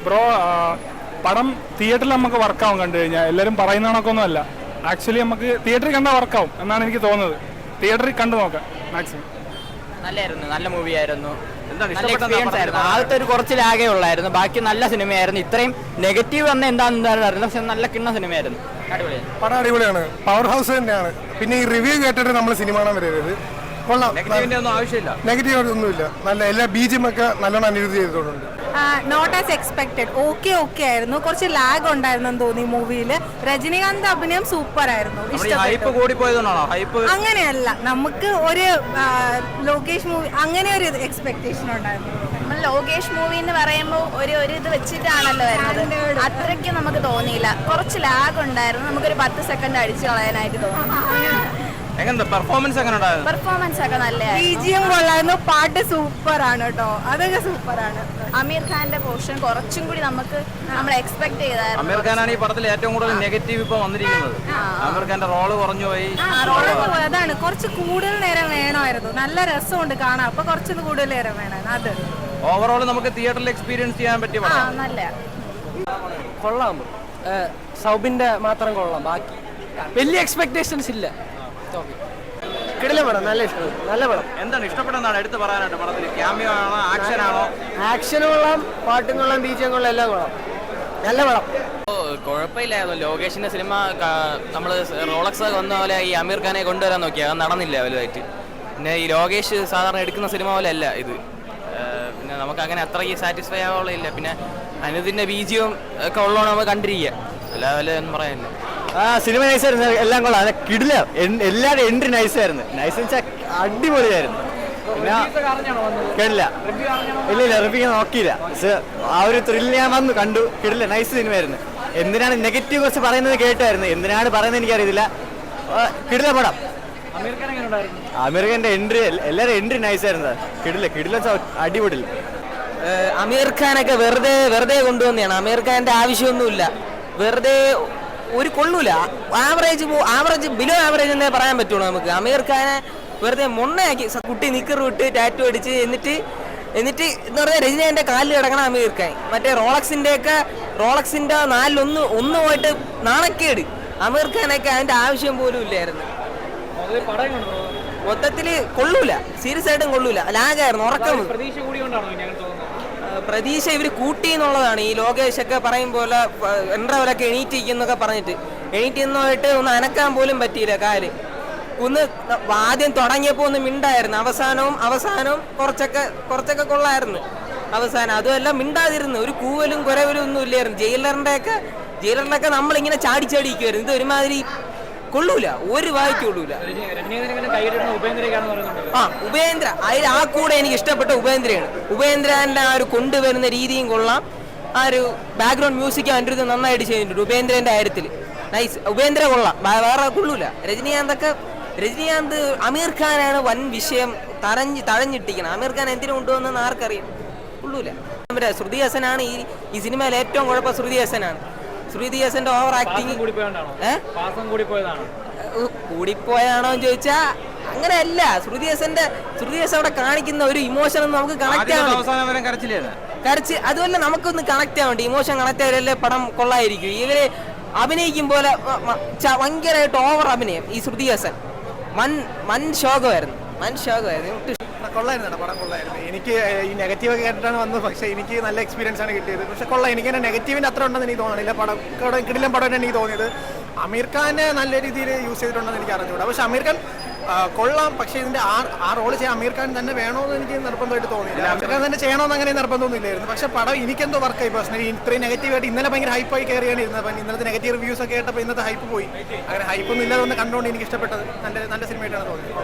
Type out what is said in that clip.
Bro പടം തിയേറ്ററിൽ നമുക്ക് വർക്കാവും കണ്ടു കഴിഞ്ഞാൽ. എല്ലാവരും പറയുന്ന കണക്കൊന്നും അല്ല. ആക്ച്വലി നമുക്ക് തിയേറ്ററിൽ കണ്ടാൽ വർക്കാവും എന്നാണ് എനിക്ക് തോന്നുന്നത്. തിയേറ്ററിൽ കണ്ടു നോക്കാം മാക്സിമം. നല്ലായിരുന്നു, നല്ല മൂവി ആയിരുന്നു, നല്ല എക്സ്പീരിയൻസ് ആയിരുന്നു. ആദ്യത്തെ ഒരു കുറച്ച് ലാഗേ ഉള്ളായിരുന്നു, ബാക്കി നല്ല സിനിമയായിരുന്നു. ഇത്രയും നെഗറ്റീവ് വന്ന എന്താണെന്ന് അറിയില്ല, പക്ഷെ നല്ല കിണ്ണ സിനിമയായിരുന്നു. അടിപൊളിയാണ്, പടം അടിപൊളിയാണ്, പവർ ഹൗസ് തന്നെയാണ്. പിന്നെ ഈ റിവ്യൂ കേട്ടിട്ട് നമ്മൾ സിനിമ കാണാൻ വരരുത്. കൊള്ളാം, നെഗറ്റീവ് ഒന്നുമില്ല. നല്ല എല്ലാ ബീജും ഒക്കെ നല്ലോണം അനുഭൂതി ചെയ്തിട്ടുണ്ട്. Not as expected. ഓക്കെ ആയിരുന്നു, കുറച്ച് ലാഗ് ഉണ്ടായിരുന്നു തോന്നി മൂവിയിൽ. രജനീകാന്ത് അഭിനയം സൂപ്പർ ആയിരുന്നു, അങ്ങനെയല്ല. നമുക്ക് ഒരു ലോകേഷ് മൂവി അങ്ങനെ ഒരു എക്സ്പെക്ടേഷൻ ഉണ്ടായിരുന്നു. നമ്മൾ ലോകേഷ് മൂവി എന്ന് പറയുമ്പോൾ ഒരു ഇത് വെച്ചിട്ടാണല്ലോ വരുന്നത്. അത്രയ്ക്ക് നമുക്ക് തോന്നിയില്ല, കുറച്ച് ലാഗ് ഉണ്ടായിരുന്നു. നമുക്കൊരു 10 സെക്കൻഡ് അടിച്ചു കളയാനായിട്ട് തോന്നി. പെർഫോമൻസ് ഒക്കെ നല്ല, ബിജിഎം കൊള്ളായിരുന്നു, പാട്ട് സൂപ്പർ ആണ് കേട്ടോ, അതൊക്കെ സൂപ്പറാണ്. അമീർ ഖാന്റെ പോർഷൻ കുറച്ചും കൂടി നമ്മൾ എക്സ്പെക്ട് ചെയ്തായിരുന്നു. അമീർ ഖാനാണ് ഈ പടത്തിൽ ഏറ്റവും കൂടുതൽ നെഗറ്റീവ് ഇപ്പൊ വന്നിരിക്കുന്നത്. അമീർ ഖാന്റെ റോള് കുറഞ്ഞു പോയി. അതാണ്, കുറച്ച് കൂടുതൽ നേരം വേണമായിരുന്നു. നല്ല രസമുണ്ട് കാണാൻ, അപ്പൊ കുറച്ചൊന്ന് കൂടുതൽ നേരം വേണമായിരുന്നു. അത് ഓവറോൾ നമുക്ക് തിയേറ്ററിൽ എക്സ്പീരിയൻസ് ചെയ്യാൻ പറ്റിയ നല്ല കൊള്ളാം. സൗബിന്റെ മാത്രം കൊള്ളാം, ബാക്കി വലിയ എക്സ്പെക്ടേഷൻസ് ഇല്ല. കിടിലൻ പടം, നല്ല ഇഷ്ടം, നല്ല പടം. എന്താണ് ഇഷ്ടപ്പെടുന്നതാണ് എടുത്ത് പറയാനായിട്ട് പടത്തിൽ? ക്യാമിയോ ആണോ, ആക്ഷൻ ആണോ? ആക്ഷനും കൊള്ളാം, പാട്ടും കൊള്ളാം, ബീച്ചും കൊള്ളാം, എല്ലാം കൊള്ളാം, നല്ല പടം. കുഴപ്പമില്ലായിരുന്നു. ലോകേഷിന്റെ സിനിമ നമ്മൾ റോളക്സ് വന്ന പോലെ ഈ അമീർ ഖാനെ കൊണ്ടുവരാൻ നോക്കിയാൽ അത് നടന്നില്ല വലുതായിട്ട്. പിന്നെ ഈ ലോകേഷ് സാധാരണ എടുക്കുന്ന സിനിമ പോലെ അല്ല ഇത്. പിന്നെ നമുക്ക് അങ്ങനെ അത്രയ്ക്ക് സാറ്റിസ്ഫൈ ആവുകയില്ല. പിന്നെ അനുദിന്റെ ബീജിയും ഒക്കെ ഉള്ളതാണ് നമുക്ക് കണ്ടിരിക്കുക, അല്ലാതെ വല്ല ഒന്നും പറയാനില്ല. സിനിമ നൈസായിരുന്നു, എല്ലാം കൊള്ളാം, കിടില. എല്ലാവരും എൻട്രി നൈസായിരുന്നു, നൈസ് വെച്ചാൽ അടിപൊളിയായിരുന്നു. പിന്നെ കേട്ടില്ല, ഇല്ല റിവ്യൂ നോക്കിയില്ല. പക്ഷെ ആ ഒരു ത്രില്ല് ഞാൻ വന്നു കണ്ടു, കിടില, നൈസ് സിനിമയായിരുന്നു. എന്തിനാണ് നെഗറ്റീവ് കുറച്ച് പറയുന്നത് കേട്ടായിരുന്നു, എന്തിനാണ് പറയുന്നത് എനിക്കറിയത്തില്ല. കിടില പടം. അമീർ ഖാന്റെ എൻട്രി, എല്ലാവരും എൻട്രി നൈസായിരുന്നു, കിടില അടിപൊളി. അമീർ ഖാനൊക്കെ വെറുതെ കൊണ്ടുവന്നെയാണ്. അമീർ ഖാന്റെ ആവശ്യമൊന്നുമില്ല, വെറുതെ ഒരു കൊള്ളൂല. ആവറേജ് ബിലോ ആവറേജ് എന്നേ പറയാൻ പറ്റുള്ളൂ നമുക്ക്. അമീർ ഖാനെ വെറുതെ മൊണ്ണയാക്കി, കുട്ടി നിക്കർ വിട്ട് ടാറ്റു അടിച്ച് എന്നിട്ട് എന്ന് പറഞ്ഞാൽ രജനീകാന്തിന്റെ കാലിൽ കിടക്കണം അമീർ ഖാൻ. മറ്റേ റോളക്സിന്റെ നാലിലൊന്ന് പോയിട്ട് നാണക്കേട്. അമീർ ഖാനൊക്കെ അതിന്റെ ആവശ്യം പോലും ഇല്ലായിരുന്നു. മൊത്തത്തില് കൊള്ളൂല, സീരിയസ് ആയിട്ടും കൊള്ളൂല, ലാഗായിരുന്നു, ഉറക്കം. പ്രതീക്ഷ ഇവര് കൂട്ടി എന്നുള്ളതാണ്. ഈ ലോകേഷ് ഒക്കെ പറയും പോലെ എൻട്രവലൊക്കെ എണീറ്റിരിക്കുന്നൊക്കെ പറഞ്ഞിട്ട് എണീറ്റിന്നോയിട്ട് ഒന്ന് അനക്കാൻ പോലും പറ്റിയില്ല കാല്. ഒന്ന് ആദ്യം തുടങ്ങിയപ്പോൾ ഒന്ന് മിണ്ടായിരുന്നു, അവസാനവും കുറച്ചൊക്കെ കൊള്ളായിരുന്നു അവസാനം. അതുമെല്ലാം മിണ്ടാതിരുന്നു, ഒരു കൂവലും കുരവലും ഒന്നും ഇല്ലായിരുന്നു. ജയിലറിലൊക്കെ നമ്മളിങ്ങനെ ചാടിയിരിക്കുമായിരുന്നു. ഇത് ഒരുമാതിരി കൊള്ളൂല, ഒരു വായിക്ക് കൊള്ളൂല. ഉപേന്ദ്ര ആ കൂടെ എനിക്ക് ഇഷ്ടപ്പെട്ട ഉപേന്ദ്രയാണ്. ഉപേന്ദ്രന്റെ ആ ഒരു കൊണ്ടുവരുന്ന രീതിയും കൊള്ളാം, ആ ഒരു ബാക്ക്ഗ്രൗണ്ട് മ്യൂസിക് അതിൻ്റെ ഒരു നന്നായിട്ട് ചെയ്തിട്ടുണ്ട് ഉപേന്ദ്രന്റെ കാര്യത്തിൽ. നൈസ്, ഉപേന്ദ്ര കൊള്ളാം, വേറെ കൊള്ളൂല. രജനീകാന്ത് അമീർ ഖാനാണ് വൻ വിഷയം തഴഞ്ഞിട്ടിക്കണം. അമീർ ഖാൻ എന്തിനു കൊണ്ടുവന്നെന്ന് ആർക്കറിയാം, കൊള്ളൂല. ശ്രുതി ഹസനാണ് ഈ സിനിമയിൽ ഏറ്റവും കുഴപ്പം. ശ്രുതി ഹസന്റെ ഓവർ ആക്ടിങ് കൂടിപ്പോയതാണോ എന്ന് ചോദിച്ചാ അങ്ങനെയല്ല. ശ്രുതി ഹസൻ അവിടെ കാണിക്കുന്ന ഒരു ഇമോഷൻ ഒന്നും നമുക്ക് കണക്ട് ആവണം. അതുമല്ല, നമുക്കൊന്ന് കണക്ട് ആവണ്ട. ഇമോഷൻ കണക്ട് ആയാലല്ലേ പടം കൊള്ളായിരിക്കും. ഇവര് അഭിനയിക്കും പോലെ ഭയങ്കരമായിട്ട് ഓവർ അഭിനയം. ഈ ശ്രുതി ഹസൻ മൻ ശോകമായിരുന്നു. കൊള്ളായിരുന്നു പടം, കൊള്ളായിരുന്നു. എനിക്ക് ഈ നെഗറ്റീവ് ഒക്കെ കേട്ടിട്ടാണ് വന്നത്, പക്ഷേ എനിക്ക് നല്ല എക്സ്പീരിയൻസ് ആണ് കിട്ടിയത്. പക്ഷെ കൊള്ളാം, എനിക്ക് തന്നെ നെഗറ്റീവിൻ്റെ അത്ര ഉണ്ടെന്ന് എനിക്ക് തോന്നുന്നില്ല. കിടിലൻ പടം എനിക്ക് തോന്നിയത്. അമീർ ഖാനെ നല്ല രീതിയിൽ യൂസ് ചെയ്തിട്ടുണ്ടെന്ന് എനിക്ക് അറിഞ്ഞുകൂടാ. പക്ഷെ അമീർ ഖാൻ കൊള്ളാം, പക്ഷേ ഇതിൻ്റെ ആ റോള് ചെയ്യാൻ അമീർ ഖാൻ തന്നെ വേണമെന്ന് എനിക്ക് നിർബന്ധമായിട്ട് തോന്നിയില്ല. അമീർ ഖാൻ തന്നെ ചെയ്യണമെന്ന് അങ്ങനെ നിർബന്ധമൊന്നുമില്ലായിരുന്നു. പക്ഷേ പടം എനിക്കെന്തോ വർക്കായി പേഴ്സണലി. ഇത്രയും നെഗറ്റീവായിട്ട് ഇന്നലെ ഭയങ്കര ഹൈപ്പായി കയറിയാണ് ഇരുന്നത്. അപ്പം ഇന്നലത്തെ നെഗറ്റീവ് റിവ്യൂസ് ഒക്കെ കേട്ടപ്പോൾ ഇന്നത്തെ ഹൈപ്പ് പോയി. അങ്ങനെ ഹൈപ്പൊന്നും ഇല്ലാതെ ഒന്ന് കണ്ടുകൊണ്ട് എനിക്ക് ഇഷ്ടപ്പെട്ടത് നല്ല സിനിമയായിട്ടാണ് തോന്നിയത്.